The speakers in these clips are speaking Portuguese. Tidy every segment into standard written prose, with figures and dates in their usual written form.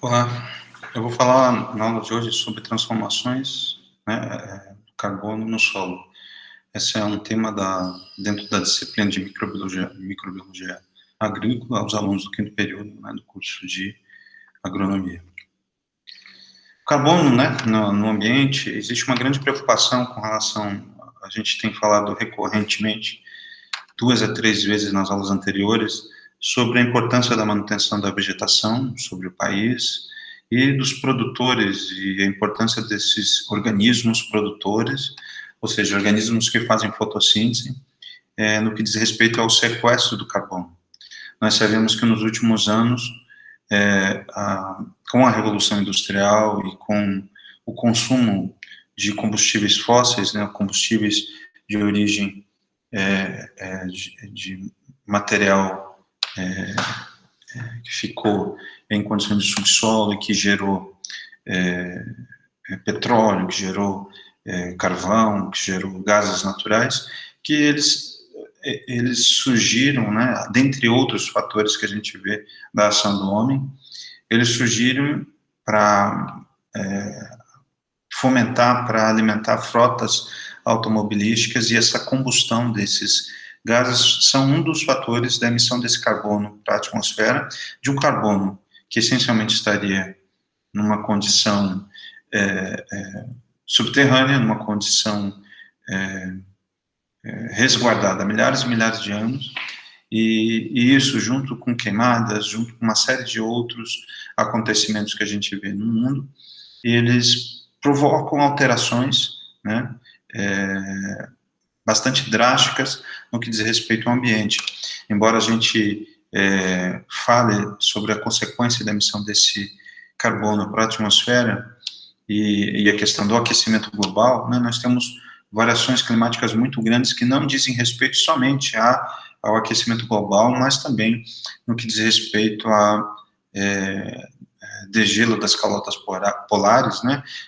Olá, eu vou falar na aula de hoje sobre transformações, do carbono no solo. Esse é um tema dentro da disciplina de microbiologia agrícola aos alunos do quinto período, do curso de agronomia. O carbono, no ambiente, existe uma grande preocupação com relação, a gente tem falado recorrentemente, 2 a 3 vezes nas aulas anteriores, sobre a importância da manutenção da vegetação sobre o país e dos produtores e a importância desses organismos produtores, ou seja, organismos que fazem fotossíntese, no que diz respeito ao sequestro do carbono. Nós sabemos que nos últimos anos, com a Revolução Industrial e com o consumo de combustíveis fósseis, combustíveis de origem de material que ficou em condições de subsolo e que gerou petróleo, que gerou carvão, que gerou gases naturais, que eles surgiram, dentre outros fatores que a gente vê da ação do homem, eles surgiram para fomentar, para alimentar frotas automobilísticas, e essa combustão desses gases são um dos fatores da emissão desse carbono para a atmosfera, de um carbono que essencialmente estaria numa condição subterrânea, numa condição resguardada há milhares e milhares de anos, e isso, junto com queimadas, junto com uma série de outros acontecimentos que a gente vê no mundo, eles provocam alterações, bastante drásticas no que diz respeito ao ambiente. Embora a gente fale sobre a consequência da emissão desse carbono para a atmosfera e a questão do aquecimento global, nós temos variações climáticas muito grandes que não dizem respeito somente ao aquecimento global, mas também no que diz respeito a degelo das calotas polares,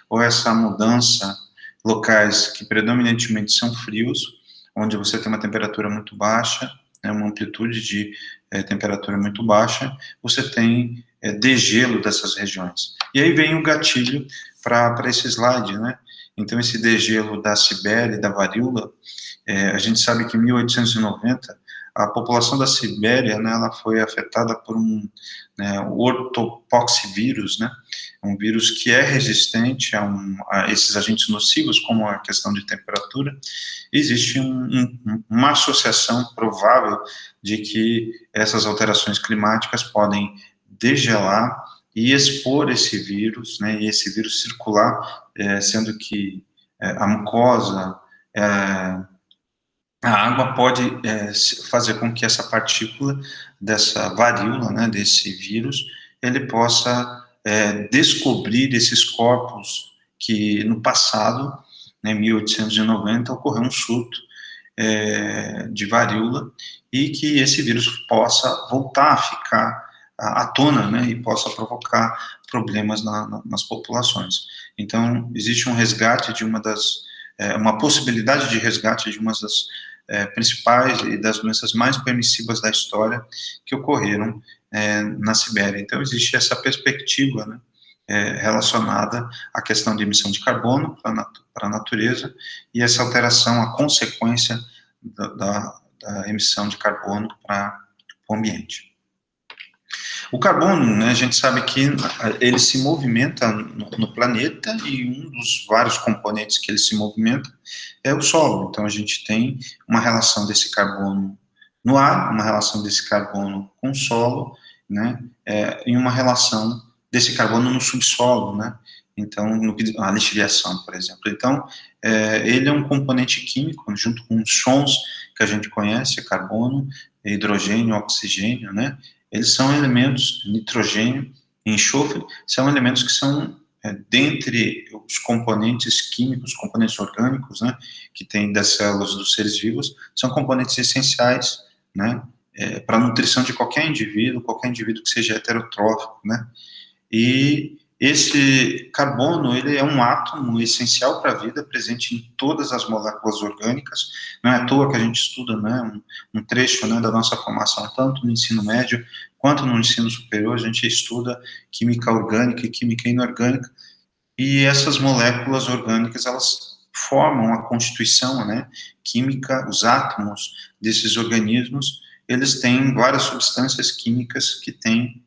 ou essa mudança locais que predominantemente são frios, onde você tem uma temperatura muito baixa, uma amplitude de temperatura muito baixa, você tem degelo dessas regiões. E aí vem o gatilho para esse slide, Então, esse degelo da Sibéria e da varíola, a gente sabe que em 1890, a população da Sibéria, ela foi afetada por o ortopoxvírus, um vírus que é resistente a esses agentes nocivos, como a questão de temperatura. Existe uma associação provável de que essas alterações climáticas podem degelar e expor esse vírus, e esse vírus circular, sendo que a mucosa, a água pode fazer com que essa partícula dessa varíola, desse vírus, ele possa descobrir esses corpos que no passado, em 1890, ocorreu um surto de varíola, e que esse vírus possa voltar a ficar à tona, e possa provocar problemas nas populações. Então, existe um resgate de uma possibilidade de resgate de uma das principais e das doenças mais permissivas da história que ocorreram na Sibéria. Então, existe essa perspectiva, relacionada à questão de emissão de carbono para a natureza, e essa alteração, a consequência da emissão de carbono para o ambiente. O carbono, a gente sabe que ele se movimenta no planeta, e um dos vários componentes que ele se movimenta é o solo. Então, a gente tem uma relação desse carbono no ar, uma relação desse carbono com o solo, e uma relação desse carbono no subsolo, Então, a lixiviação, por exemplo. Então, ele é um componente químico, junto com os sons que a gente conhece, carbono, hidrogênio, oxigênio, Eles são elementos, nitrogênio e enxofre, são elementos que são, dentre os componentes químicos, componentes orgânicos, que tem das células dos seres vivos, são componentes essenciais, para a nutrição de qualquer indivíduo que seja heterotrófico, E Esse carbono, ele é um átomo essencial para a vida, presente em todas as moléculas orgânicas. Não é à toa que a gente estuda, né, um trecho, né, da nossa formação, tanto no ensino médio quanto no ensino superior, a gente estuda química orgânica e química inorgânica, e essas moléculas orgânicas, elas formam a constituição, né, química, os átomos desses organismos, eles têm várias substâncias químicas que têm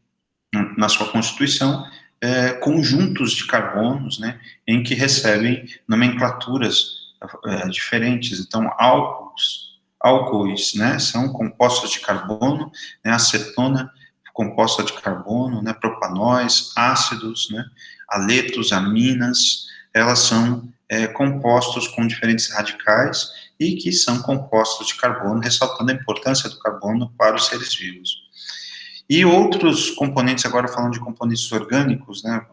na sua constituição conjuntos de carbonos, né, em que recebem nomenclaturas diferentes. Então, álcoois, né, são compostos de carbono, né, acetona, composta de carbono, né, propanóis, ácidos, né, aletos, aminas, elas são compostos com diferentes radicais e que são compostos de carbono, ressaltando a importância do carbono para os seres vivos. E outros componentes, agora falando de componentes orgânicos, né,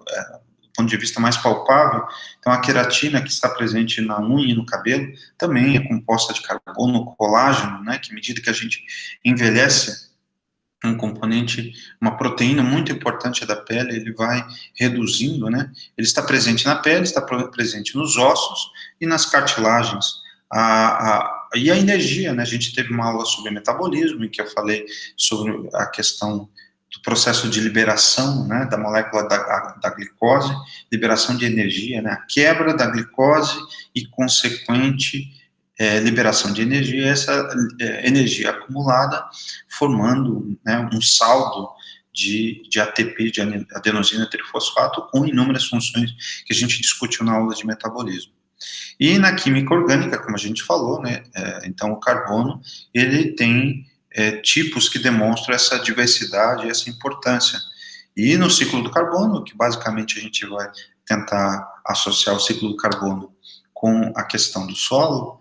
do ponto de vista mais palpável, então a queratina, que está presente na unha e no cabelo, também é composta de carbono, colágeno, né, que à medida que a gente envelhece, um componente, uma proteína muito importante da pele, ele vai reduzindo, né, ele está presente na pele, está presente nos ossos e nas cartilagens. E a energia, né, a gente teve uma aula sobre metabolismo, em que eu falei sobre a questão do processo de liberação, né, da molécula da glicose, liberação de energia, né, a quebra da glicose e consequente liberação de energia, essa energia acumulada formando, né, um saldo de ATP, de adenosina trifosfato, com inúmeras funções que a gente discutiu na aula de metabolismo. E na química orgânica, como a gente falou, né, então o carbono, ele tem tipos que demonstram essa diversidade, essa importância. E no ciclo do carbono, que basicamente a gente vai tentar associar o ciclo do carbono com a questão do solo,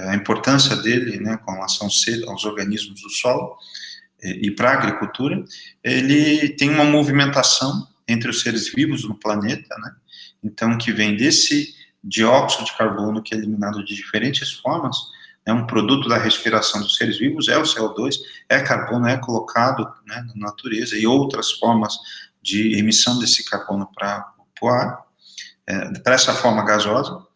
a importância dele, né, com relação aos organismos do solo e para a agricultura, ele tem uma movimentação entre os seres vivos no planeta, né, então que vem desse dióxido de carbono que é eliminado de diferentes formas, é um produto da respiração dos seres vivos, é o CO2, é carbono, é colocado, né, na natureza, e outras formas de emissão desse carbono para o ar, para essa forma gasosa.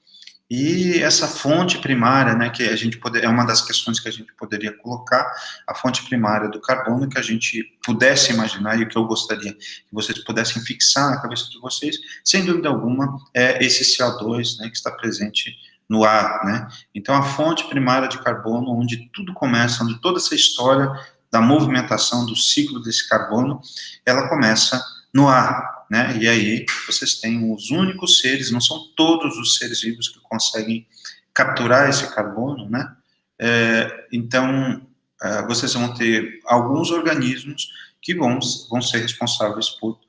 E essa fonte primária, né, que a gente é uma das questões que a gente poderia colocar, a fonte primária do carbono, que a gente pudesse imaginar, e o que eu gostaria que vocês pudessem fixar na cabeça de vocês, sem dúvida alguma, é esse CO2, né, que está presente no ar, né. Então, a fonte primária de carbono, onde tudo começa, onde toda essa história da movimentação do ciclo desse carbono, ela começa no ar, né? E aí vocês têm os únicos seres, não são todos os seres vivos que conseguem capturar esse carbono, né? Então, vocês vão ter alguns organismos que vão ser responsáveis por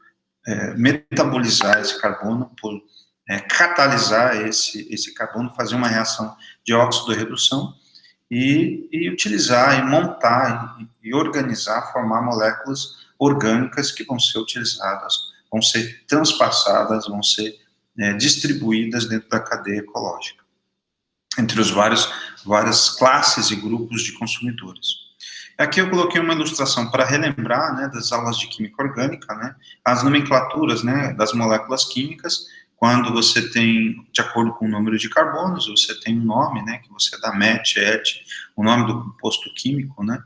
metabolizar esse carbono, por catalisar esse carbono, fazer uma reação de óxido-redução e utilizar, e montar, e organizar, formar moléculas orgânicas que vão ser utilizadas, vão ser transpassadas, vão ser distribuídas dentro da cadeia ecológica, entre os várias classes e grupos de consumidores. Aqui eu coloquei uma ilustração para relembrar, né, das aulas de química orgânica, né, as nomenclaturas, né, das moléculas químicas. Quando você tem, de acordo com o número de carbonos, você tem um nome, né, que você dá MET, ET, o nome do composto químico, né,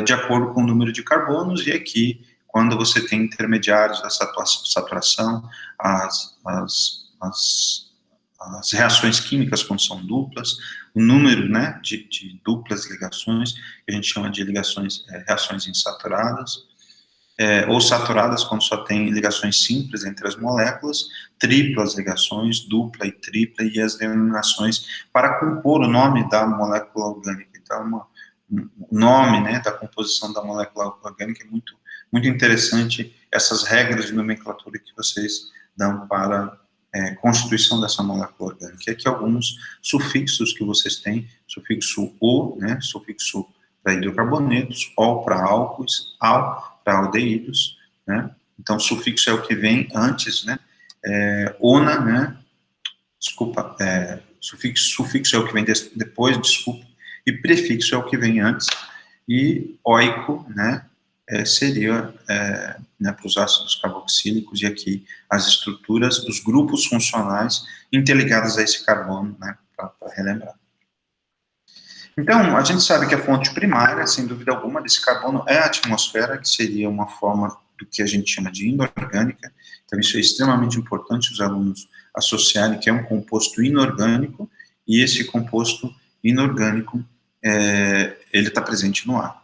de acordo com o número de carbonos, e aqui, quando você tem intermediários da saturação, as reações químicas, quando são duplas, o número, né, de duplas ligações, que a gente chama de reações insaturadas, ou saturadas, quando só tem ligações simples entre as moléculas, triplas ligações, dupla e tripla, e as denominações para compor o nome da molécula orgânica. Então, o nome, né, da composição da molécula orgânica é muito, muito interessante, essas regras de nomenclatura que vocês dão para constituição dessa molécula orgânica. E aqui alguns sufixos que vocês têm, sufixo O, né, sufixo para hidrocarbonetos, O para álcoois, AL para aldeídos, né, então sufixo é o que vem antes, né, ona, né, desculpa, sufixo é o que vem depois, desculpa, e prefixo é o que vem antes, e oico, né, seria, né, para os ácidos carboxílicos, e aqui as estruturas dos grupos funcionais interligadas a esse carbono, né, para relembrar. Então, a gente sabe que a fonte primária, sem dúvida alguma, desse carbono é a atmosfera, que seria uma forma do que a gente chama de inorgânica. Então, isso é extremamente importante os alunos associarem que é um composto inorgânico, e esse composto inorgânico, ele está presente no ar.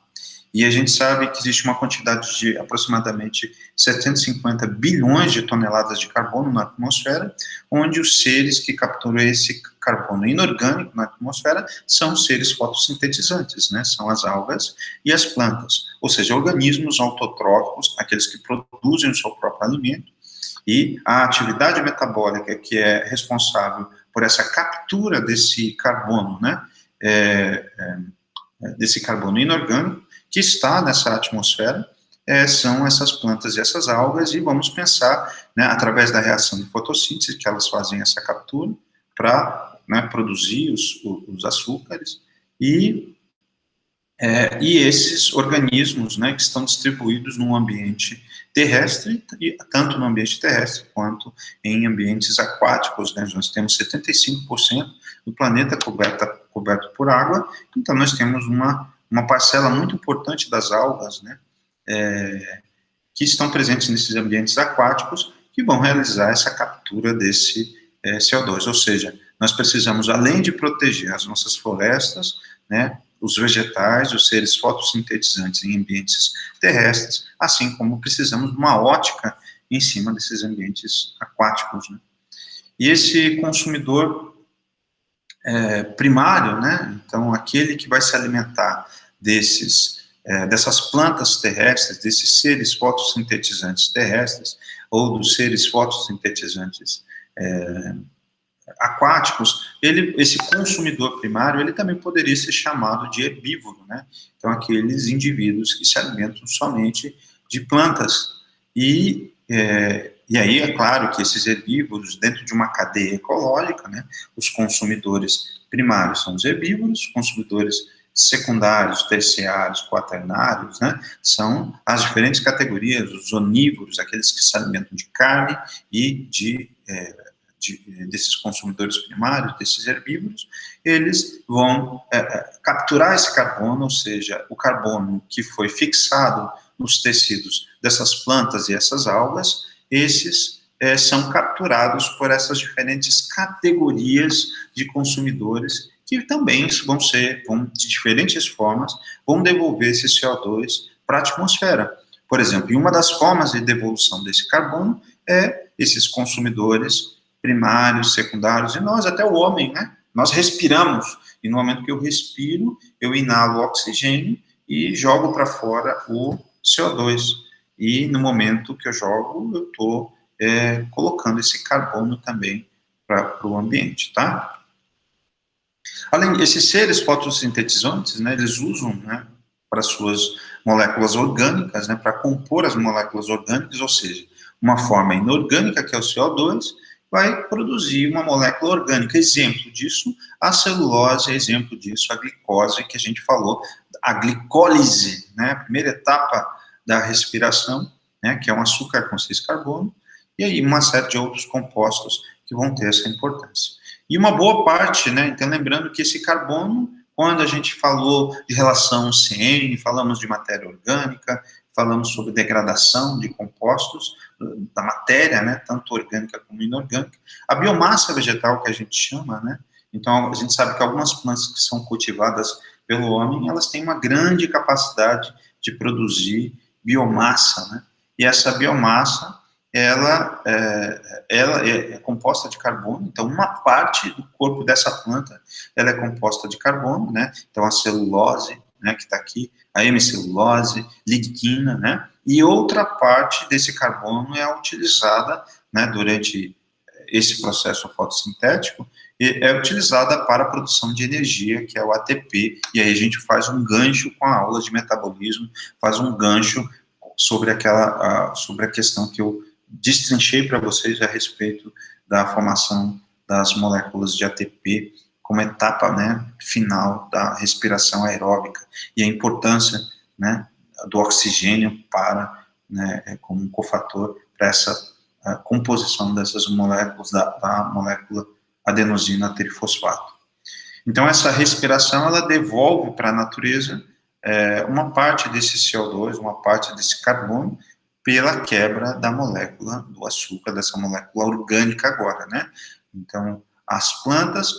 E a gente sabe que existe uma quantidade de aproximadamente 750 bilhões de toneladas de carbono na atmosfera, onde os seres que capturam esse carbono inorgânico na atmosfera são seres fotossintetizantes, né? São as algas e as plantas, ou seja, organismos autotróficos, aqueles que produzem o seu próprio alimento, e a atividade metabólica que é responsável por essa captura desse carbono, né? Desse carbono inorgânico, que está nessa atmosfera, são essas plantas e essas algas, e vamos pensar, né, através da reação de fotossíntese, que elas fazem essa captura para, né, produzir os açúcares, e esses organismos, né, que estão distribuídos no ambiente terrestre, tanto no ambiente terrestre quanto em ambientes aquáticos, né, nós temos 75% do planeta coberto por água, então nós temos uma parcela muito importante das algas, né, que estão presentes nesses ambientes aquáticos, que vão realizar essa captura desse CO2, ou seja, nós precisamos, além de proteger as nossas florestas, né, os vegetais, os seres fotossintetizantes em ambientes terrestres, assim como precisamos de uma ótica em cima desses ambientes aquáticos, né. E esse consumidor primário, né, então aquele que vai se alimentar dessas plantas terrestres, desses seres fotossintetizantes terrestres, ou dos seres fotossintetizantes aquáticos, esse consumidor primário, ele também poderia ser chamado de herbívoro, né? Então, aqueles indivíduos que se alimentam somente de plantas. E aí, é claro que esses herbívoros, dentro de uma cadeia ecológica, né, os consumidores primários são os herbívoros, consumidores secundários, terciários, quaternários, né, são as diferentes categorias, os onívoros, aqueles que se alimentam de carne e desses consumidores primários, desses herbívoros, eles vão capturar esse carbono, ou seja, o carbono que foi fixado nos tecidos dessas plantas e essas algas, esses são capturados por essas diferentes categorias de consumidores, que também vão de diferentes formas, vão devolver esse CO2 para a atmosfera. Por exemplo, e uma das formas de devolução desse carbono é esses consumidores primários, secundários, e nós, até o homem, né? Nós respiramos, e no momento que eu respiro, eu inalo o oxigênio e jogo para fora o CO2. E no momento que eu jogo, eu estou colocando esse carbono também para o ambiente, tá? Além desses seres fotossintetizantes, né, eles usam, né, para suas moléculas orgânicas, né, para compor as moléculas orgânicas, ou seja, uma forma inorgânica, que é o CO2, vai produzir uma molécula orgânica. Exemplo disso, a celulose, exemplo disso, a glicose, que a gente falou, a glicólise, né, a primeira etapa da respiração, né, que é um açúcar com 6 carbono, e aí uma série de outros compostos que vão ter essa importância. E uma boa parte, né, então lembrando que esse carbono, quando a gente falou de relação CN, falamos de matéria orgânica, falamos sobre degradação de compostos da matéria, né, tanto orgânica como inorgânica, a biomassa vegetal que a gente chama, né, então a gente sabe que algumas plantas que são cultivadas pelo homem, elas têm uma grande capacidade de produzir biomassa, né, e essa biomassa, ela é composta de carbono, então uma parte do corpo dessa planta, ela é composta de carbono, né, então a celulose, né, que está aqui, a hemicelulose, lignina, né, e outra parte desse carbono é utilizada, né, durante esse processo fotossintético, é utilizada para a produção de energia, que é o ATP, e aí a gente faz um gancho com a aula de metabolismo, faz um gancho sobre sobre a questão que eu destrinchei para vocês a respeito da formação das moléculas de ATP como etapa, né, final da respiração aeróbica, e a importância, né, do oxigênio para, né, como um cofator para essa composição dessas moléculas, da molécula adenosina trifosfato. Então, essa respiração, ela devolve para a natureza uma parte desse CO2, uma parte desse carbono, pela quebra da molécula do açúcar, dessa molécula orgânica agora, né? Então, as plantas,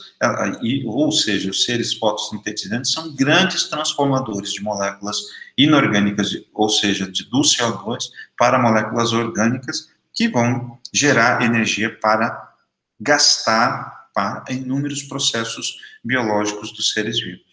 ou seja, os seres fotossintetizantes, são grandes transformadores de moléculas inorgânicas, ou seja, do CO2 para moléculas orgânicas, que vão gerar energia para gastar para inúmeros processos biológicos dos seres vivos.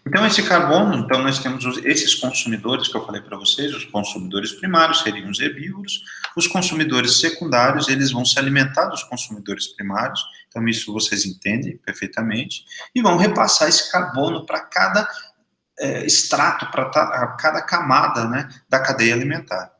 Então, esse carbono, então nós temos esses consumidores que eu falei para vocês, os consumidores primários seriam os herbívoros, os consumidores secundários, eles vão se alimentar dos consumidores primários, então isso vocês entendem perfeitamente, e vão repassar esse carbono para cada extrato, para cada camada, né, da cadeia alimentar.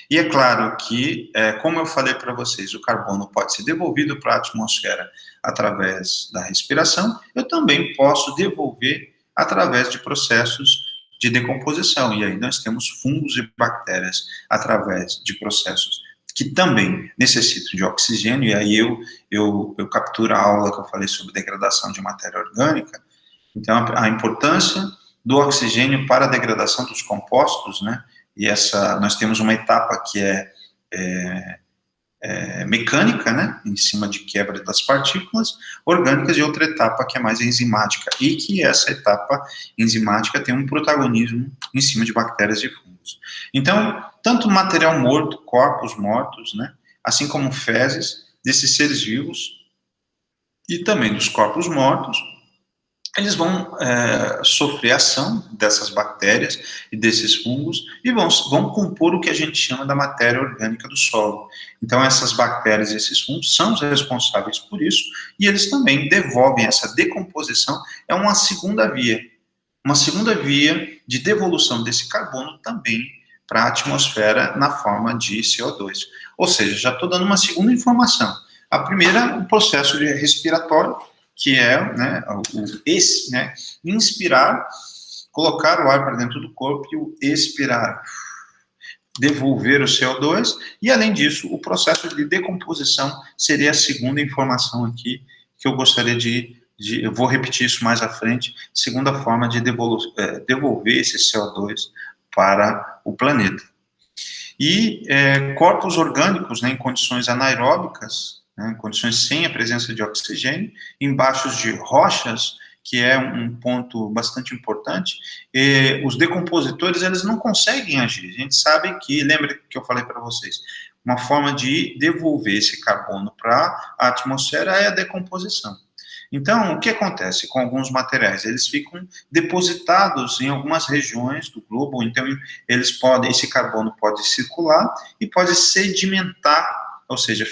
E é claro que, como eu falei para vocês, o carbono pode ser devolvido para a atmosfera através da respiração, eu também posso devolver através de processos de decomposição. E aí nós temos fungos e bactérias através de processos que também necessitam de oxigênio, e aí eu capturo a aula que eu falei sobre degradação de matéria orgânica. Então, a importância do oxigênio para a degradação dos compostos, né? E nós temos uma etapa que é mecânica, né, em cima de quebra das partículas orgânicas, e outra etapa que é mais enzimática, e que essa etapa enzimática tem um protagonismo em cima de bactérias e fungos. Então, tanto material morto, corpos mortos, né, assim como fezes desses seres vivos e também dos corpos mortos, eles vão sofrer ação dessas bactérias e desses fungos e vão compor o que a gente chama da matéria orgânica do solo. Então, essas bactérias e esses fungos são os responsáveis por isso, e eles também devolvem essa decomposição, é uma segunda via de devolução desse carbono também para a atmosfera na forma de CO2. Ou seja, já estou dando uma segunda informação. A primeira, o processo respiratório, que é, né, inspirar, colocar o ar para dentro do corpo, e o expirar, devolver o CO2, e além disso, o processo de decomposição seria a segunda informação aqui, que eu gostaria eu vou repetir isso mais à frente, segunda forma de devolver esse CO2 para o planeta. E corpos orgânicos, né, em condições anaeróbicas, né, condições sem a presença de oxigênio, embaixo de rochas, que é um ponto bastante importante, os decompositores, eles não conseguem agir. A gente sabe que, lembra que eu falei para vocês, uma forma de devolver esse carbono para a atmosfera é a decomposição. Então, o que acontece com alguns materiais? Eles ficam depositados em algumas regiões do globo, então esse carbono pode circular e pode sedimentar, ou seja,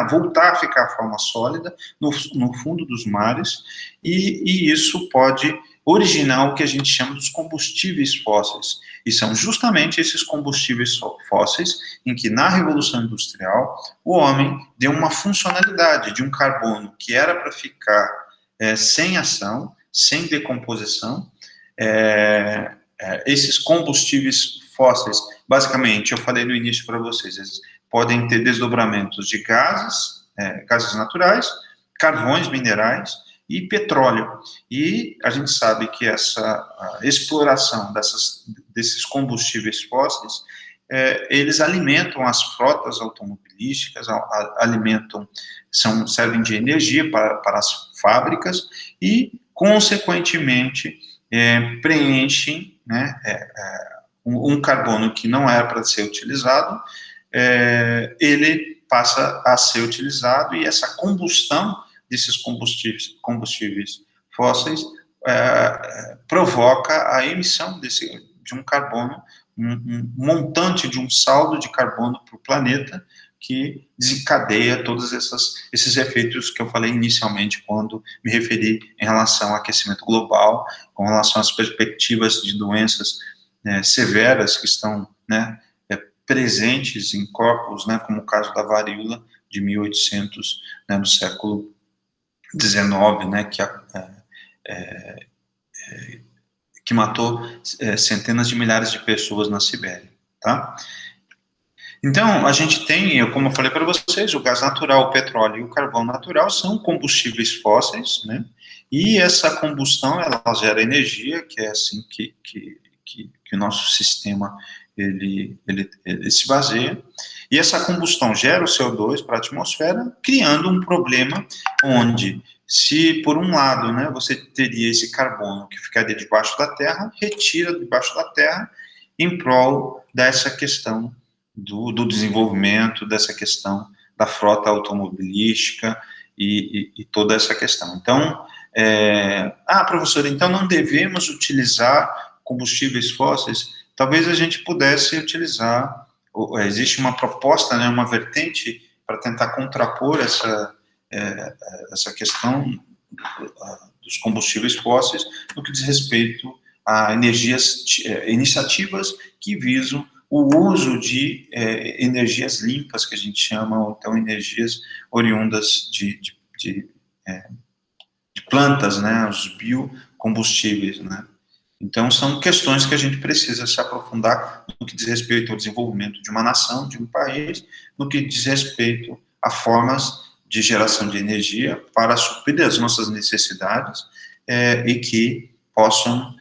voltar a ficar a forma sólida no fundo dos mares, e isso pode originar o que a gente chama dos combustíveis fósseis. E são justamente esses combustíveis fósseis em que, na Revolução Industrial, o homem deu uma funcionalidade de um carbono que era para ficar sem ação, sem decomposição. Esses combustíveis fósseis, basicamente, eu falei no início para vocês, eles podem ter desdobramentos de gases naturais, carvões minerais e petróleo. E a gente sabe que essa exploração desses combustíveis fósseis, eles alimentam as frotas automobilísticas, servem de energia para as fábricas e, consequentemente, preenchem, né, um carbono que não era para ser utilizado, ele passa a ser utilizado, e essa combustão desses combustíveis fósseis provoca a emissão de um carbono, um montante de um saldo de carbono para o planeta, que desencadeia todos esses efeitos que eu falei inicialmente, quando me referi em relação ao aquecimento global, com relação às perspectivas de doenças severas que estão, né, presentes em corpos, né, como o caso da varíola de 1800, né, no século XIX, né, que matou centenas de milhares de pessoas na Sibéria, tá? Então, a gente tem, como eu falei para vocês, o gás natural, o petróleo e o carvão natural são combustíveis fósseis, né? E essa combustão, ela gera energia, que é assim que o nosso sistema, ele se baseia. E essa combustão gera o CO2 para a atmosfera, criando um problema onde, se por um lado, né, você teria esse carbono que ficaria debaixo da terra, retira debaixo da terra em prol dessa questão do desenvolvimento, dessa questão da frota automobilística e toda essa questão. Então, professor, então não devemos utilizar combustíveis fósseis? Talvez a gente pudesse utilizar, existe uma proposta, né, uma vertente para tentar contrapor essa questão dos combustíveis fósseis no que diz respeito a iniciativas que visam o uso de energias limpas, que a gente chama, ou então energias oriundas de plantas, né, os biocombustíveis, né. Então, são questões que a gente precisa se aprofundar no que diz respeito ao desenvolvimento de uma nação, de um país, no que diz respeito a formas de geração de energia para suprir as nossas necessidades e que possam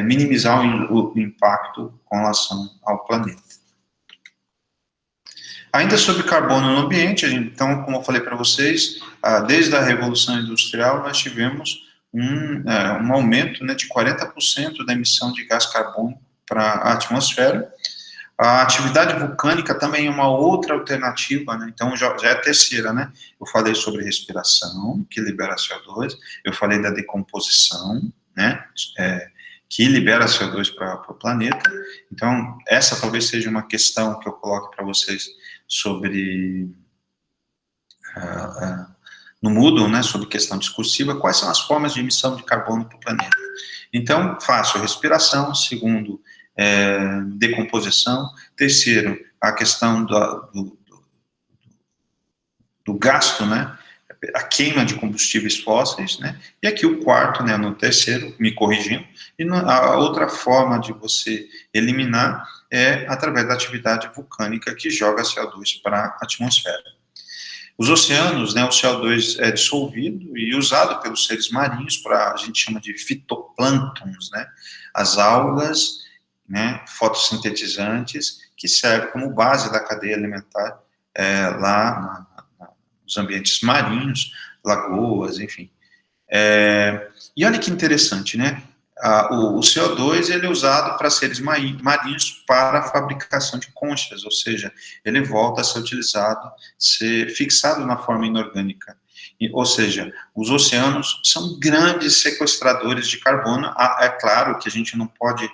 minimizar o impacto com relação ao planeta. Ainda sobre carbono no ambiente, então, como eu falei para vocês, desde a Revolução Industrial, nós tivemos um aumento, né, de 40% da emissão de gás carbônico para a atmosfera. A atividade vulcânica também é uma outra alternativa, né? Então já é a terceira, né? Eu falei sobre respiração, que libera CO2, eu falei da decomposição, né? Que libera CO2 para o planeta. Então, essa talvez seja uma questão que eu coloque para vocês sobre no Moodle, né, sobre questão discursiva, quais são as formas de emissão de carbono para o planeta. Então, fácil, respiração. Segundo, decomposição. Terceiro, a questão do gasto, né, a queima de combustíveis fósseis, né, e aqui o quarto, né, no terceiro, me corrigindo, e a outra forma de você eliminar é através da atividade vulcânica que joga CO2 para a atmosfera. Os oceanos, né, o CO2 é dissolvido e usado pelos seres marinhos para, a gente chama de fitoplânctons, né, as algas, né, fotossintetizantes, que servem como base da cadeia alimentar lá nos ambientes marinhos, lagoas, enfim. E olha que interessante, né? O CO2 ele é usado para seres marinhos para a fabricação de conchas, ou seja, ele volta a ser utilizado, ser fixado na forma inorgânica. Ou seja, os oceanos são grandes sequestradores de carbono. É claro que a gente não pode,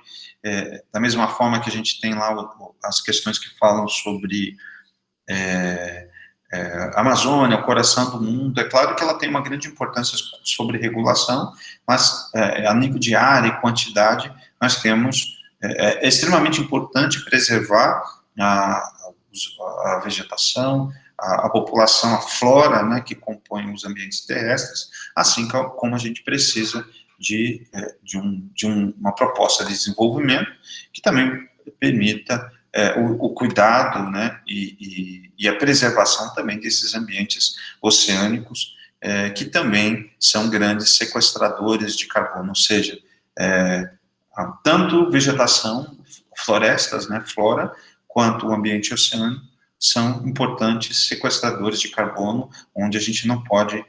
da mesma forma que a gente tem lá as questões que falam sobre a Amazônia, o coração do mundo, é claro que ela tem uma grande importância sobre regulação, mas a nível de área e quantidade, nós temos, é extremamente importante preservar a vegetação, a população, a flora, né, que compõe os ambientes terrestres, assim como a gente precisa de uma proposta de desenvolvimento que também permita o cuidado, né, e a preservação também desses ambientes oceânicos, que também são grandes sequestradores de carbono, ou seja, tanto vegetação, florestas, né, flora, quanto o ambiente oceânico são importantes sequestradores de carbono, onde a gente não pode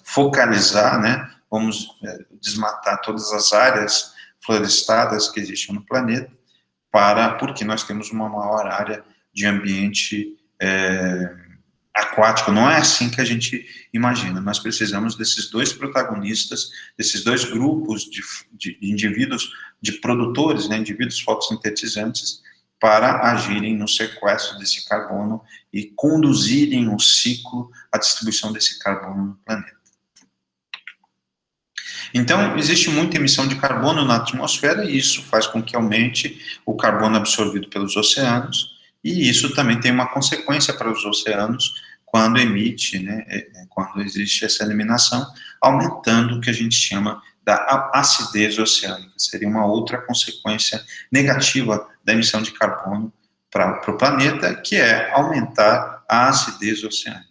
focalizar, né, vamos desmatar todas as áreas florestadas que existem no planeta, porque nós temos uma maior área de ambiente aquático. Não é assim que a gente imagina. Nós precisamos desses dois protagonistas, desses dois grupos de indivíduos, de produtores, né, indivíduos fotossintetizantes, para agirem no sequestro desse carbono e conduzirem o ciclo, a distribuição desse carbono no planeta. Então, existe muita emissão de carbono na atmosfera e isso faz com que aumente o carbono absorvido pelos oceanos, e isso também tem uma consequência para os oceanos quando emite, né, quando existe essa eliminação, aumentando o que a gente chama da acidez oceânica. Seria uma outra consequência negativa da emissão de carbono para o planeta, que é aumentar a acidez oceânica.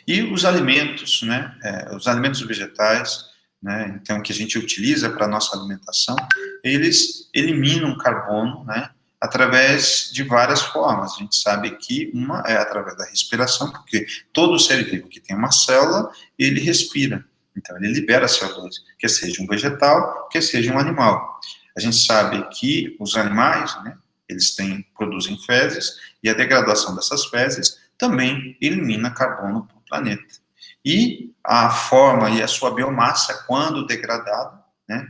E os alimentos, né, os alimentos vegetais, né, então, que a gente utiliza para a nossa alimentação, eles eliminam carbono, né, através de várias formas. A gente sabe que uma é através da respiração, porque todo ser vivo que tem uma célula, ele respira. Então, ele libera CO2, quer seja um vegetal, quer seja um animal. A gente sabe que os animais, né, eles produzem fezes, e a degradação dessas fezes também elimina carbono para o planeta. E a forma e a sua biomassa, quando degradada, né,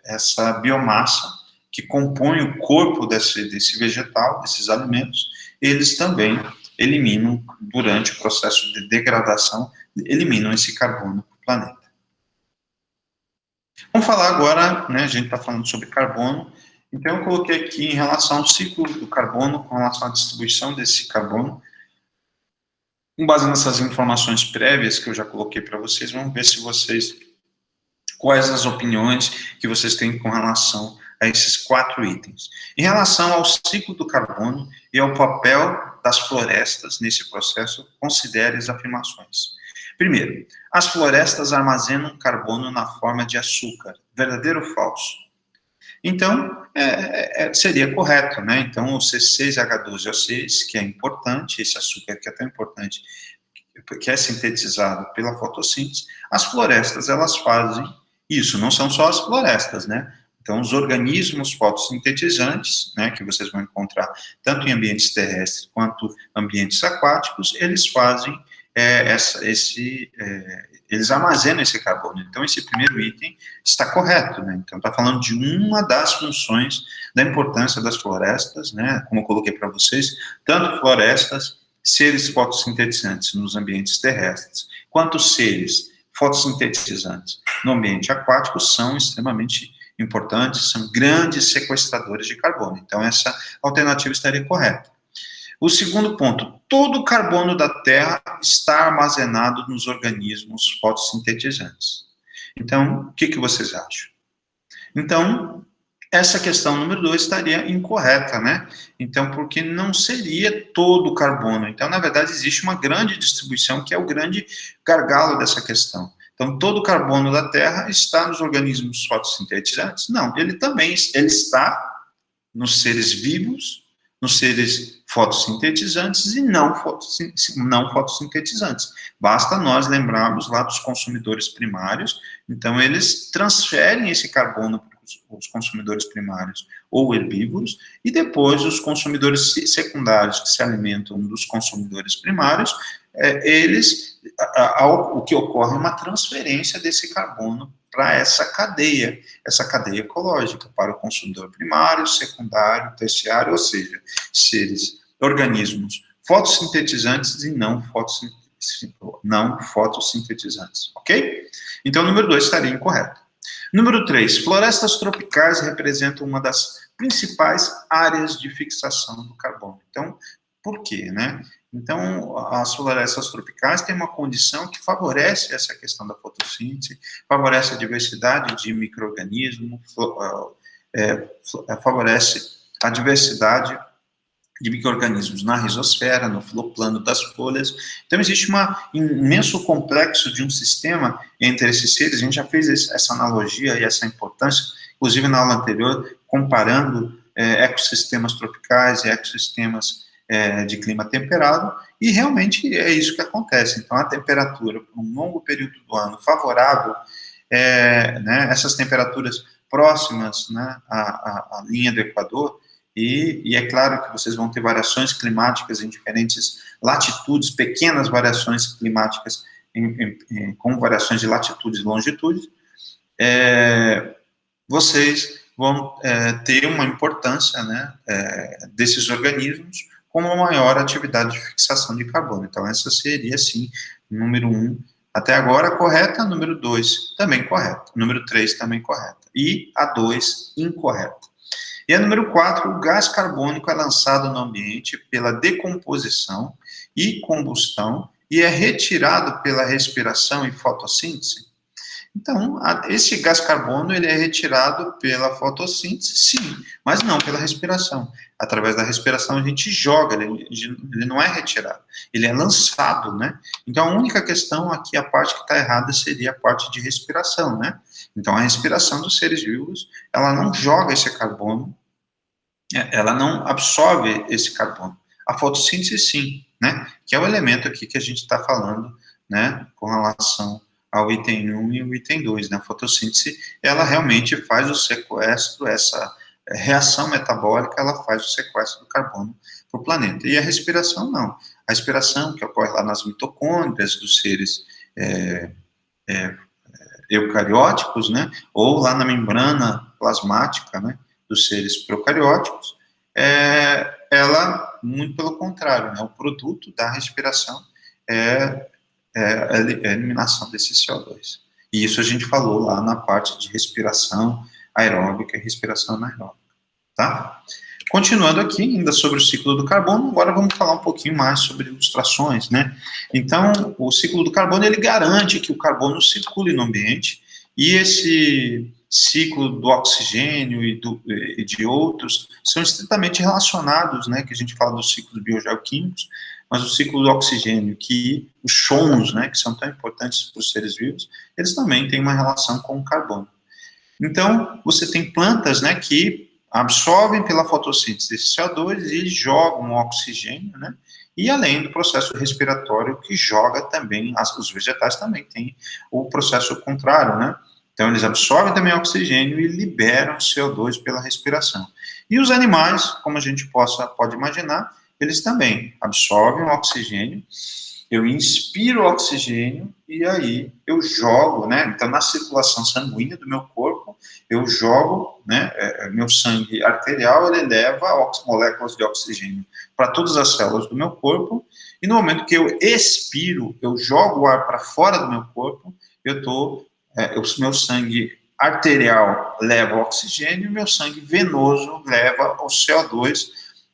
essa biomassa que compõe o corpo desse vegetal, desses alimentos, eles também eliminam, durante o processo de degradação, eliminam esse carbono para o planeta. Vamos falar agora, né, a gente está falando sobre carbono, então eu coloquei aqui em relação ao ciclo do carbono, com relação à distribuição desse carbono. Com base nessas informações prévias que eu já coloquei para vocês, vamos ver quais as opiniões que vocês têm com relação a esses 4 itens. Em relação ao ciclo do carbono e ao papel das florestas nesse processo, considere as afirmações. Primeiro, as florestas armazenam carbono na forma de açúcar. Verdadeiro ou falso? Então, seria correto, né? Então, o C6H12O6, que é importante, esse açúcar que é tão importante, que é sintetizado pela fotossíntese, as florestas, elas fazem isso, não são só as florestas, né? Então, os organismos fotossintetizantes, né, que vocês vão encontrar tanto em ambientes terrestres quanto ambientes aquáticos, eles fazem eles armazenam esse carbono. Então, esse primeiro item está correto, né? Então, está falando de uma das funções da importância das florestas, né? Como eu coloquei para vocês, tanto florestas, seres fotossintetizantes nos ambientes terrestres, quanto seres fotossintetizantes no ambiente aquático são extremamente importantes, são grandes sequestradores de carbono. Então, essa alternativa estaria correta. O segundo ponto, todo o carbono da Terra está armazenado nos organismos fotossintetizantes. Então, o que vocês acham? Então, essa questão número 2 estaria incorreta, né? Então, porque não seria todo o carbono. Então, na verdade, existe uma grande distribuição, que é o grande gargalo dessa questão. Então, todo o carbono da Terra está nos organismos fotossintetizantes? Não, ele está nos seres vivos, nos seres fotossintetizantes e não fotossintetizantes. Basta nós lembrarmos lá dos consumidores primários, então eles transferem esse carbono para os consumidores primários ou herbívoros, e depois os consumidores secundários que se alimentam dos consumidores primários, o que ocorre é uma transferência desse carbono para essa cadeia ecológica, para o consumidor primário, secundário, terciário, ou seja, organismos fotossintetizantes e não fotossintetizantes, ok? Então, o número 2 estaria incorreto. Número 3, florestas tropicais representam uma das principais áreas de fixação do carbono. Então, por quê, né? Então, as florestas tropicais têm uma condição que favorece essa questão da fotossíntese, favorece a diversidade de micro-organismos, favorece a diversidade de micro-organismos na rizosfera, no plano das folhas. Então, existe um imenso complexo de um sistema entre esses seres. A gente já fez essa analogia e essa importância, inclusive na aula anterior, comparando ecossistemas tropicais e ecossistemas de clima temperado, e realmente é isso que acontece. Então, a temperatura, por um longo período do ano favorável, né, essas temperaturas próximas, né, à linha do Equador, e é claro que vocês vão ter variações climáticas em diferentes latitudes, pequenas variações climáticas com variações de latitude e longitude, vocês vão ter uma importância, né, desses organismos com uma maior atividade de fixação de carbono. Então, essa seria, sim, número 1, até agora, correta. Número 2, também correta. Número 3, também correta. E a 2, incorreta. E a número 4, o gás carbônico é lançado no ambiente pela decomposição e combustão e é retirado pela respiração e fotossíntese. Então, esse gás carbono ele é retirado pela fotossíntese, sim, mas não pela respiração. Através da respiração a gente joga, ele não é retirado, ele é lançado, né? Então, a única questão aqui, a parte que está errada seria a parte de respiração, né? Então, a respiração dos seres vivos, ela não joga esse carbono, ela não absorve esse carbono. A fotossíntese, sim, né? Que é o elemento aqui que a gente está falando, né? Com relação ao item 1 e o item 2, né? A fotossíntese, ela realmente faz o sequestro, essa reação metabólica, ela faz o sequestro do carbono para o planeta. E a respiração, não. A respiração, que ocorre lá nas mitocôndrias dos seres eucarióticos, né, ou lá na membrana plasmática, né, dos seres procarióticos, ela, muito pelo contrário, né, o produto da respiração é, a eliminação desse CO2. E isso a gente falou lá na parte de respiração aeróbica e respiração anaeróbica, tá? Continuando aqui, ainda sobre o ciclo do carbono, agora vamos falar um pouquinho mais sobre ilustrações, né? Então, o ciclo do carbono, ele garante que o carbono circule no ambiente, e esse ciclo do oxigênio e de outros são estritamente relacionados, né, que a gente fala dos ciclos biogeoquímicos, mas o ciclo do oxigênio, que os chons, né, que são tão importantes para os seres vivos, eles também têm uma relação com o carbono. Então, você tem plantas, né, que absorvem pela fotossíntese esse CO2 e jogam o oxigênio, né, e além do processo respiratório que joga também, os vegetais também têm o processo contrário, né, então eles absorvem também oxigênio e liberam CO2 pela respiração. E os animais, como a gente pode imaginar, eles também absorvem o oxigênio, eu inspiro oxigênio e aí eu jogo, né? Então, na circulação sanguínea do meu corpo, eu jogo, né? Meu sangue arterial, ele leva moléculas de oxigênio para todas as células do meu corpo, e no momento que eu expiro, eu jogo o ar para fora do meu corpo, o meu sangue arterial leva o oxigênio, e meu sangue venoso leva o CO2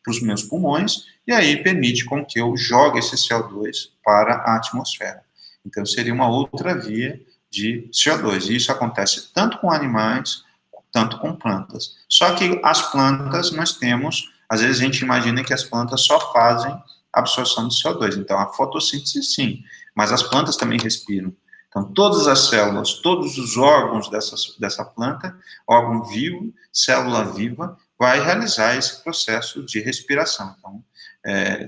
para os meus pulmões, e aí permite com que eu jogue esse CO2 para a atmosfera. Então, seria uma outra via de CO2. E isso acontece tanto com animais, tanto com plantas. Só que as plantas, nós temos, às vezes a gente imagina que as plantas só fazem absorção de CO2. Então, a fotossíntese, sim, mas as plantas também respiram. Então, todas as células, todos os órgãos dessa planta, órgão vivo, célula viva, vai realizar esse processo de respiração. Então,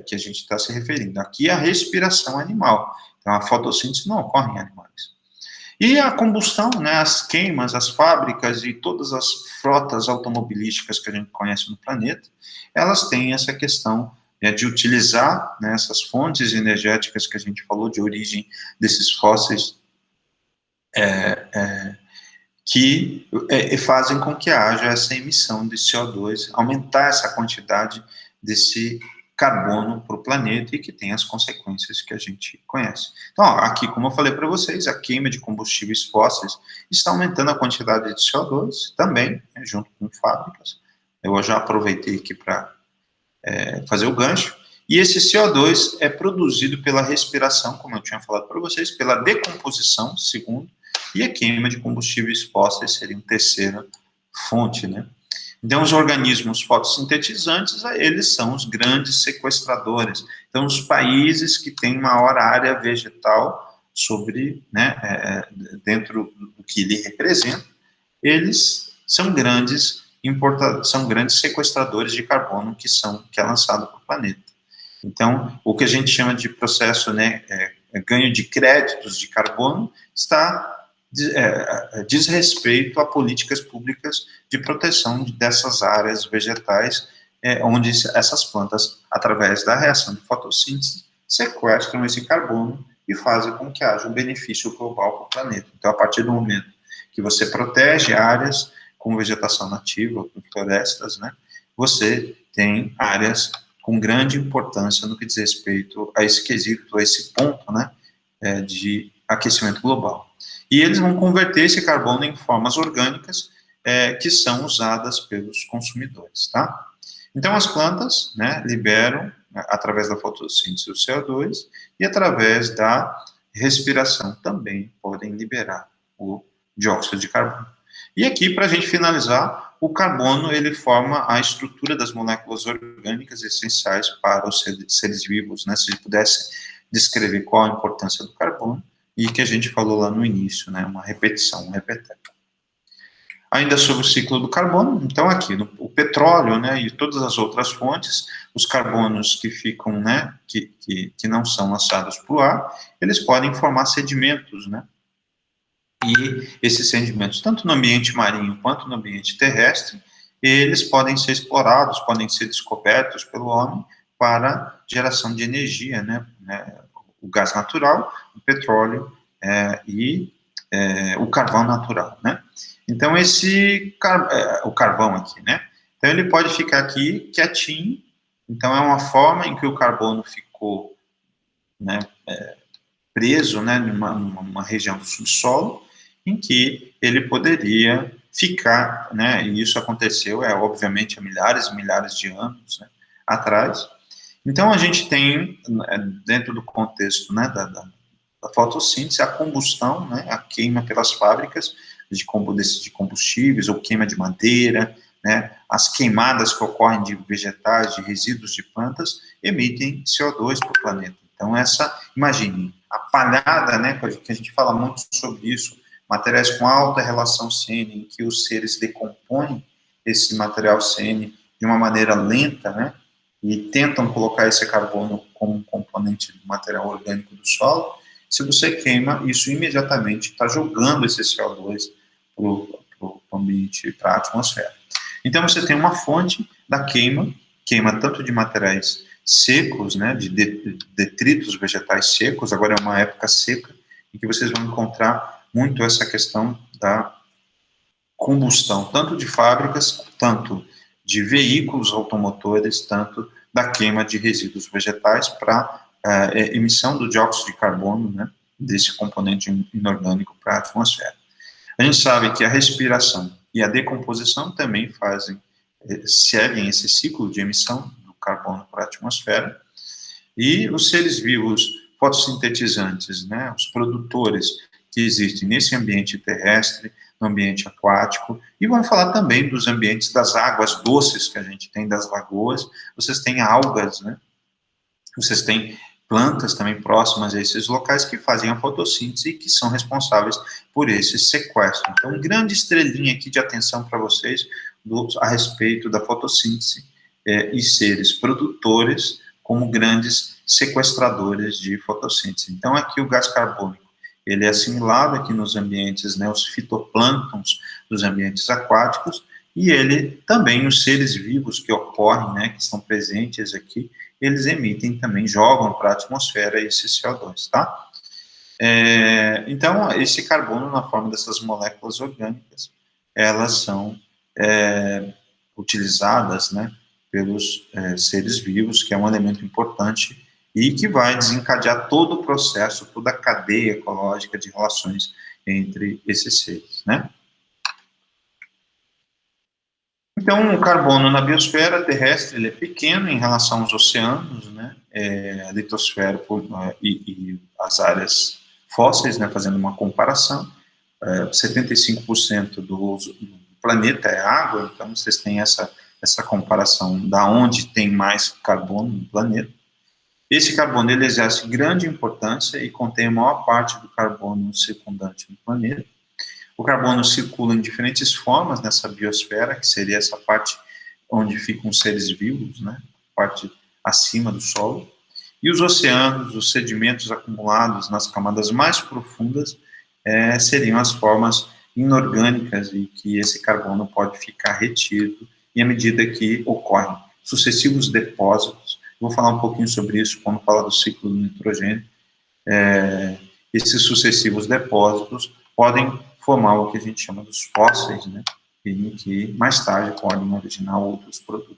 que a gente está se referindo. Aqui é a respiração animal. Então, a fotossíntese não ocorre em animais. E a combustão, né, as queimas, as fábricas e todas as frotas automobilísticas que a gente conhece no planeta, elas têm essa questão de utilizar, né, essas fontes energéticas que a gente falou, de origem desses fósseis, que fazem com que haja essa emissão de CO2, aumentar essa quantidade desse carbono para o planeta e que tem as consequências que a gente conhece. Então, ó, aqui, como eu falei para vocês, a queima de combustíveis fósseis está aumentando a quantidade de CO2 também, né, junto com fábricas. Eu já aproveitei aqui para fazer o gancho. E esse CO2 é produzido pela respiração, como eu tinha falado para vocês, pela decomposição, segundo, e a queima de combustíveis fósseis seria uma terceira fonte, né? Então, os organismos fotossintetizantes, eles são os grandes sequestradores. Então, os países que têm maior área vegetal dentro do que ele representa, eles são grandes sequestradores de carbono que é lançado para o planeta. Então, o que a gente chama de processo, né, ganho de créditos de carbono, diz respeito a políticas públicas de proteção dessas áreas vegetais, onde essas plantas, através da reação de fotossíntese, sequestram esse carbono e fazem com que haja um benefício global para o planeta. Então, a partir do momento que você protege áreas com vegetação nativa, com florestas, né, você tem áreas com grande importância no que diz respeito a esse quesito, a esse ponto, né, de aquecimento global. E eles vão converter esse carbono em formas orgânicas que são usadas pelos consumidores, tá? Então, as plantas, né, liberam, através da fotossíntese, o CO2, e através da respiração também podem liberar o dióxido de carbono. E aqui, para a gente finalizar, o carbono, ele forma a estrutura das moléculas orgânicas essenciais para os seres vivos, né? Se a gente pudesse descrever qual a importância do carbono, e que a gente falou lá no início, né? Uma repetição, um repeteco. Ainda sobre o ciclo do carbono, então aqui, o petróleo, né, e todas as outras fontes, os carbonos que ficam, né, que não são lançados para o ar, eles podem formar sedimentos, né, e esses sedimentos, tanto no ambiente marinho quanto no ambiente terrestre, eles podem ser explorados, podem ser descobertos pelo homem para geração de energia, né, o gás natural, o petróleo e o carvão natural, né. Então, o carvão aqui, né? Então, ele pode ficar aqui quietinho. Então, é uma forma em que o carbono ficou, né, preso, né, numa região do subsolo, em que ele poderia ficar, né? E isso aconteceu, obviamente, há milhares e milhares de anos, né, atrás. Então, a gente tem, dentro do contexto, né, da fotossíntese, a combustão, né, a queima pelas fábricas de combustíveis ou queima de madeira, né, as queimadas que ocorrem de vegetais, de resíduos de plantas, emitem CO2 para o planeta. Então, imagine, a palhada, né, que a gente fala muito sobre isso, materiais com alta relação CN, em que os seres decompõem esse material CN de uma maneira lenta, né, e tentam colocar esse carbono como um componente do material orgânico do solo. Se você queima, isso imediatamente está jogando esse CO2 para o ambiente, para a atmosfera. Então, você tem uma fonte da queima tanto de materiais secos, né, de detritos vegetais secos, agora é uma época seca, em que vocês vão encontrar muito essa questão da combustão, tanto de fábricas, tanto de veículos automotores, tanto da queima de resíduos vegetais para emissão do dióxido de carbono, né, desse componente inorgânico para a atmosfera. A gente sabe que a respiração e a decomposição também seguem esse ciclo de emissão do carbono para a atmosfera, e os seres vivos fotossintetizantes, né, os produtores que existem nesse ambiente terrestre, no ambiente aquático, e vamos falar também dos ambientes das águas doces que a gente tem, das lagoas. Vocês têm algas, né, vocês têm plantas também próximas a esses locais que fazem a fotossíntese e que são responsáveis por esse sequestro. Então, grande estrelinha aqui de atenção para vocês a respeito da fotossíntese e seres produtores como grandes sequestradores de fotossíntese. Então, aqui o gás carbônico, ele é assimilado aqui nos ambientes, né, os fitoplânctons dos ambientes aquáticos, e ele também, os seres vivos que ocorrem, né, que estão presentes aqui, eles emitem também, jogam para a atmosfera esse CO2, tá? Então, esse carbono, na forma dessas moléculas orgânicas, elas são utilizadas, né, pelos seres vivos, que é um elemento importante e que vai desencadear todo o processo, toda a cadeia ecológica de relações entre esses seres, né? Então, o carbono na biosfera terrestre ele é pequeno em relação aos oceanos, né? A litosfera e as áreas fósseis, né? Fazendo uma comparação, 75% do planeta é água, então vocês têm essa comparação da onde tem mais carbono no planeta. Esse carbono ele exerce grande importância e contém a maior parte do carbono circundante no planeta. O carbono circula em diferentes formas nessa biosfera, que seria essa parte onde ficam os seres vivos, né, a parte acima do solo. E os oceanos, os sedimentos acumulados nas camadas mais profundas, seriam as formas inorgânicas em que esse carbono pode ficar retido, e à medida que ocorrem sucessivos depósitos. Vou falar um pouquinho sobre isso quando falar do ciclo do nitrogênio. Esses sucessivos depósitos podem formar o que a gente chama dos fósseis, né, em que mais tarde podem originar outros produtos.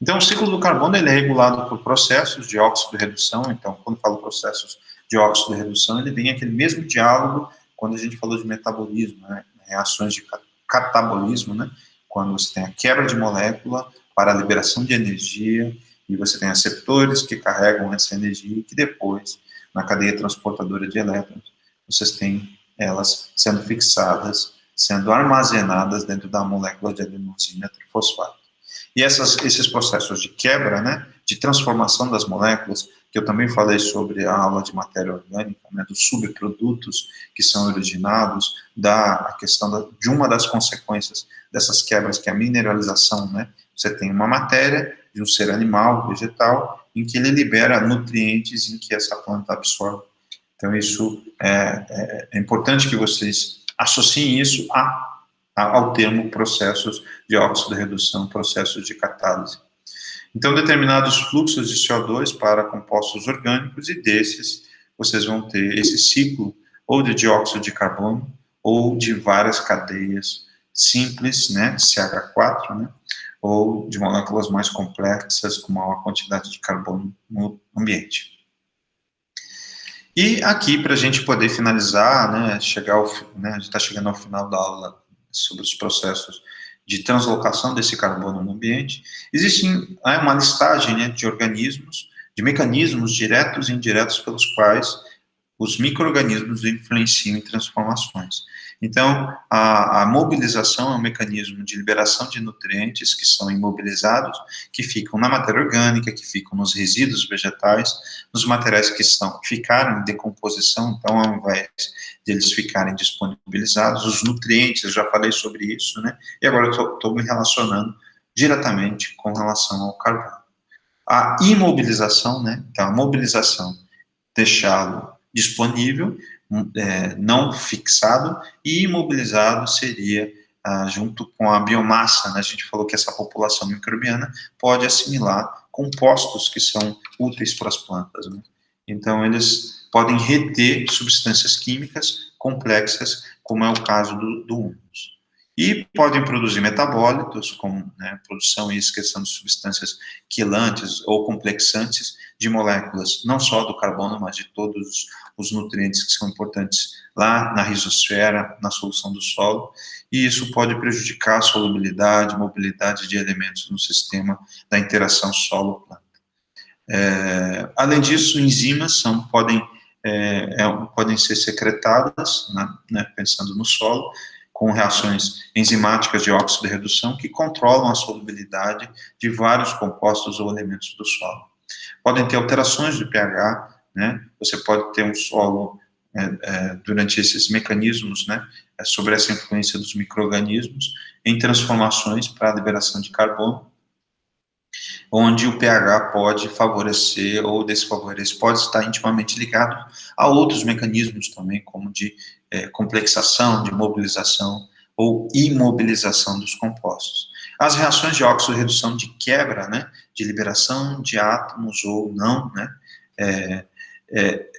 Então, o ciclo do carbono ele é regulado por processos de óxido-redução. Então, quando falo processos de óxido-redução, ele vem aquele mesmo diálogo quando a gente falou de metabolismo, né, reações de catabolismo, né, quando você tem a quebra de molécula para a liberação de energia, e você tem receptores que carregam essa energia, e que depois, na cadeia transportadora de elétrons, vocês têm elas sendo fixadas, sendo armazenadas dentro da molécula de adenosina trifosfato. E esses processos de quebra, né, de transformação das moléculas, que eu também falei sobre a aula de matéria orgânica, né, dos subprodutos que são originados, a questão de uma das consequências dessas quebras, que é a mineralização, né, você tem uma matéria de um ser animal, vegetal, em que ele libera nutrientes em que essa planta absorve. Então, isso é importante que vocês associem isso ao termo processos de óxido-redução, processos de catálise. Então, determinados fluxos de CO2 para compostos orgânicos, e desses vocês vão ter esse ciclo ou de dióxido de carbono ou de várias cadeias simples, né, CH4, né, ou de moléculas mais complexas com maior quantidade de carbono no ambiente. E aqui, para a gente poder finalizar, né, a gente está chegando ao final da aula sobre os processos de translocação desse carbono no ambiente, existe uma listagem, né, de organismos, de mecanismos diretos e indiretos pelos quais os micro-organismos influenciam em transformações. Então, a mobilização é um mecanismo de liberação de nutrientes que são imobilizados, que ficam na matéria orgânica, que ficam nos resíduos vegetais, nos materiais que ficaram em decomposição, então, ao invés de eles ficarem disponibilizados, os nutrientes, eu já falei sobre isso, né? E agora eu estou me relacionando diretamente com relação ao carbono. A imobilização, né? Então, a mobilização, deixá-lo disponível, não fixado, e imobilizado seria, junto com a biomassa, né, a gente falou que essa população microbiana pode assimilar compostos que são úteis para as plantas, né? Então, eles podem reter substâncias químicas complexas, como é o caso do humus. E podem produzir metabólitos, como, né, produção e excreção de substâncias quilantes ou complexantes de moléculas, não só do carbono, mas de todos os nutrientes que são importantes lá na rizosfera, na solução do solo, e isso pode prejudicar a solubilidade, mobilidade de elementos no sistema da interação solo-planta. Além disso, enzimas podem ser secretadas, né, pensando no solo, com reações enzimáticas de óxido-redução que controlam a solubilidade de vários compostos ou elementos do solo. Podem ter alterações de pH, né? Você pode ter um solo, durante esses mecanismos, né, sobre essa influência dos micro-organismos, em transformações para a liberação de carbono, onde o pH pode favorecer ou desfavorecer, pode estar intimamente ligado a outros mecanismos também, como de complexação, de mobilização ou imobilização dos compostos. As reações de óxido-redução de quebra, né, de liberação de átomos ou não, né,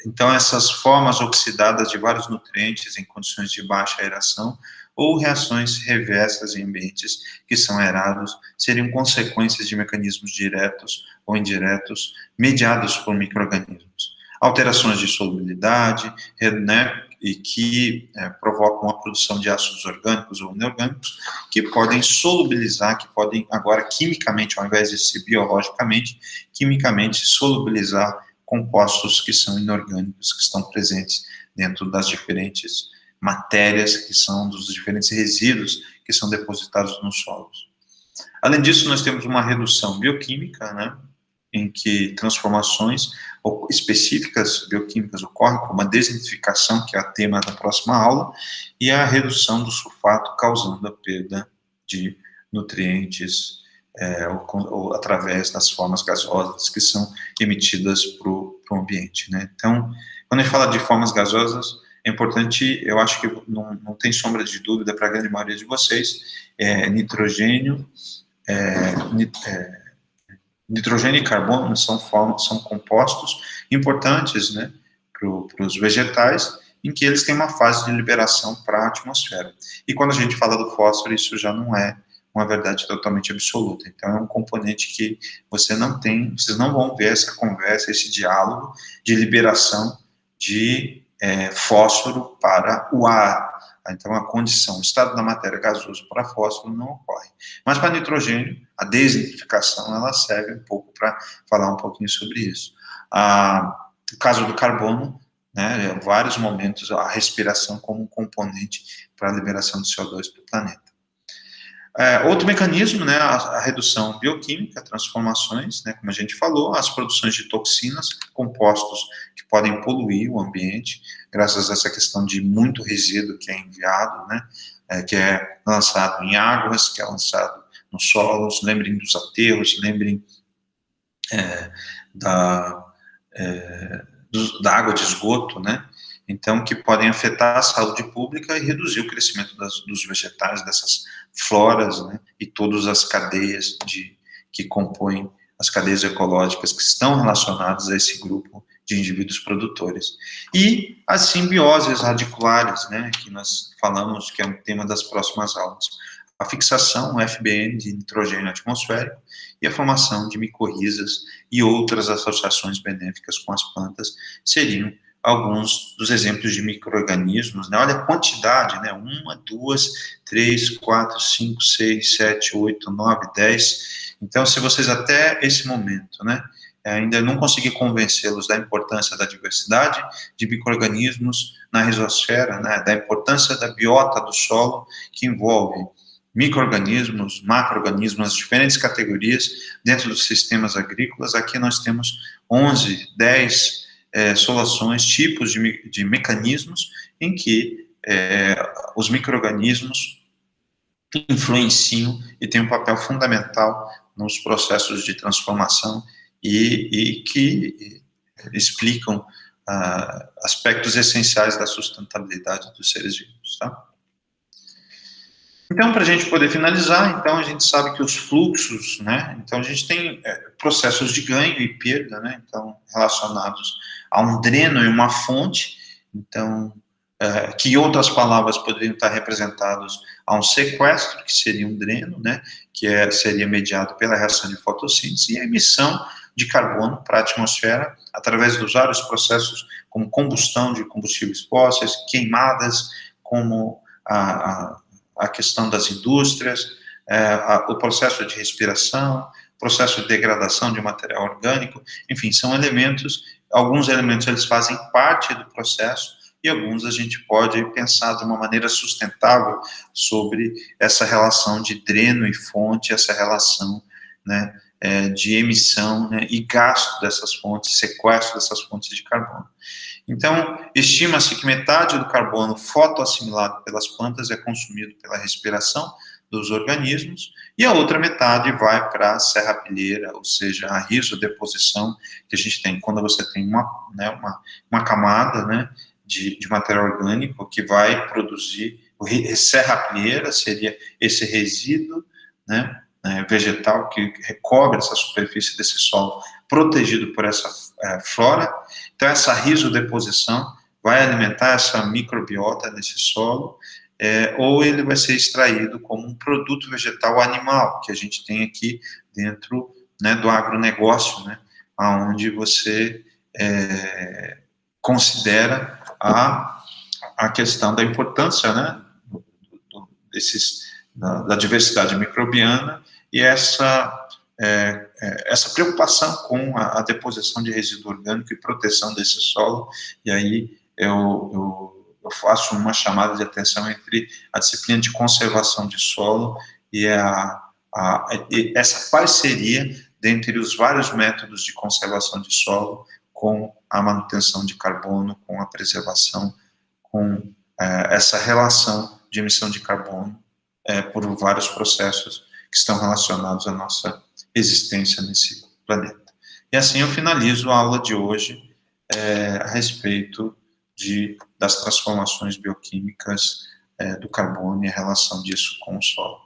então essas formas oxidadas de vários nutrientes em condições de baixa aeração, ou reações reversas em ambientes que são aerados, seriam consequências de mecanismos diretos ou indiretos mediados por micro-organismos. Alterações de solubilidade, né, e que provocam a produção de ácidos orgânicos ou inorgânicos, que podem solubilizar, que podem agora quimicamente, ao invés de ser biologicamente, quimicamente solubilizar compostos que são inorgânicos, que estão presentes dentro das diferentes matérias, que são dos diferentes resíduos que são depositados nos solos. Além disso, nós temos uma redução bioquímica, né, em que transformações específicas bioquímicas ocorrem, como a desidentificação, que é o tema da próxima aula, e a redução do sulfato, causando a perda de nutrientes ou através das formas gasosas que são emitidas para o ambiente, né? Então, quando a gente fala de formas gasosas, é importante, eu acho que não tem sombra de dúvida para a grande maioria de vocês, nitrogênio e carbono são compostos importantes, né, para os vegetais, em que eles têm uma fase de liberação para a atmosfera. E quando a gente fala do fósforo, isso já não é uma verdade totalmente absoluta. Então, é um componente que vocês não vão ver essa conversa, esse diálogo de liberação de fósforo para o ar. Então, a condição, o estado da matéria gasoso para fósforo não ocorre. Mas para nitrogênio, a desidentificação, ela serve um pouco para falar um pouquinho sobre isso. O caso do carbono, né, vários momentos, a respiração como um componente para a liberação de CO2 para o planeta. Outro mecanismo, né, a redução bioquímica, transformações, né, como a gente falou, as produções de toxinas, compostos que podem poluir o ambiente, graças a essa questão de muito resíduo que é enviado, né, que é lançado em águas, que é lançado nos solos. Lembrem dos aterros, lembrem da, da água de esgoto, né? Então, que podem afetar a saúde pública e reduzir o crescimento dos vegetais, dessas floras, né? E todas as cadeias que compõem as cadeias ecológicas que estão relacionadas a esse grupo de indivíduos produtores. E as simbioses radiculares, né? Que nós falamos que é um tema das próximas aulas. A fixação, o FBN, de nitrogênio atmosférico e a formação de micorrizas e outras associações benéficas com as plantas seriam alguns dos exemplos de micro-organismos, né? Olha a quantidade, né? 1, 2, 3, 4, 5, 6, 7, 8, 9, 10. Então, se vocês até esse momento, né, ainda não conseguir convencê-los da importância da diversidade de micro-organismos na risosfera, né, da importância da biota do solo, que envolve micro-organismos, macro-organismos, as diferentes categorias dentro dos sistemas agrícolas. Aqui nós temos 11, 10 soluções, tipos de mecanismos em que os micro-organismos influenciam e têm um papel fundamental nos processos de transformação e que explicam aspectos essenciais da sustentabilidade dos seres vivos, tá? Então, para a gente poder finalizar, então a gente sabe que os fluxos, né, então a gente tem processos de ganho e perda, né, então relacionados a um dreno e uma fonte, então, que em outras palavras poderiam estar representados a um sequestro, que seria um dreno, né, que seria mediado pela reação de fotossíntese, e a emissão de carbono para a atmosfera através dos vários processos, como combustão de combustíveis fósseis, queimadas, como a questão das indústrias, o processo de respiração, processo de degradação de material orgânico, enfim, são elementos, alguns elementos eles fazem parte do processo e alguns a gente pode pensar de uma maneira sustentável sobre essa relação de dreno e fonte, essa relação, né, de emissão, né, e gasto dessas fontes, sequestro dessas fontes de carbono. Então, estima-se que metade do carbono fotoassimilado pelas plantas é consumido pela respiração dos organismos, e a outra metade vai para a serrapilheira, ou seja, a risodeposição que a gente tem quando você tem uma camada, né, de material orgânico que vai produzir, serrapilheira seria esse resíduo, né, vegetal que recobre essa superfície desse solo, protegido por essa flora. Então, essa risodeposição vai alimentar essa microbiota nesse solo, ou ele vai ser extraído como um produto vegetal animal, que a gente tem aqui dentro, né, do agronegócio, né, onde você considera a questão da importância, né, da diversidade microbiana e essa preocupação com a deposição de resíduo orgânico e proteção desse solo. E aí eu faço uma chamada de atenção entre a disciplina de conservação de solo e essa parceria dentre os vários métodos de conservação de solo com a manutenção de carbono, com a preservação, com essa relação de emissão de carbono por vários processos que estão relacionados à nossa existência nesse planeta. E assim eu finalizo a aula de hoje a respeito das transformações bioquímicas do carbono e a relação disso com o solo.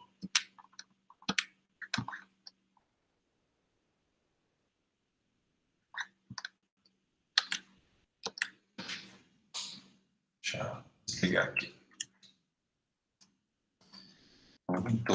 Deixa eu desligar aqui. Muito